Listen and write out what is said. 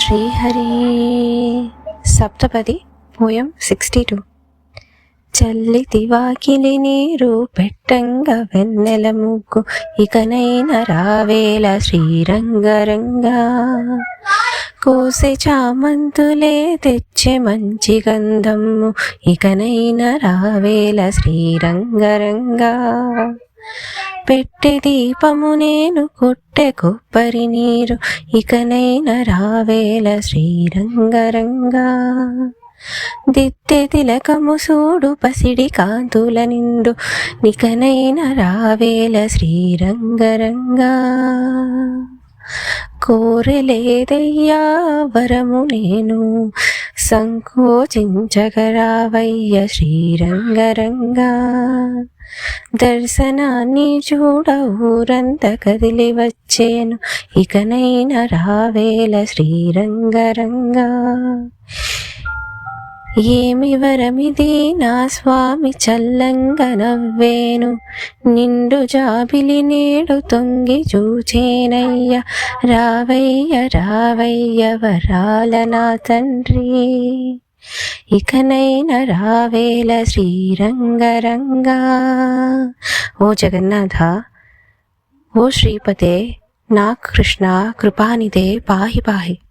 Srihari సప్తపది poem 62. చల్లితి వాకిలి నీరు పెట్టంగ వెన్నెల ముగ్గు ఇకనైన రావేల శ్రీరంగరంగా కోసే చామంతులే తెచ్చే మంచి గంధము ఇకనైన రావేల శ్రీరంగరంగా పెట్టె దీపము నేను కొట్టె కొబ్బరి నీరు ఇకనైన రావేల శ్రీరంగరంగా దిత్తె తిలకము సూడు పసిడి కాంతుల నిండు నికనైన రావేల శ్రీరంగరంగా కోరలేదయ్యా వరము నేను సంకోచించగరావయ్య శ్రీరంగరంగా దర్శనాన్ని చూడ ఊరంత కదిలి వచ్చేను ఇకనైన రావేల శ్రీరంగరంగా ఏమి వరమిది నా స్వామి చల్లంగా నవ్వేను నిండు జాబిలి నేడు తొంగి చూచేనయ్య రావయ్య రావయ్య వరాల నా తండ్రి ఇకనైన రావేల శ్రీరంగరంగా. ఓ జగన్నాథ, ఓ శ్రీపతే, నా కృష్ణ కృపానిదే పాహి పాహి.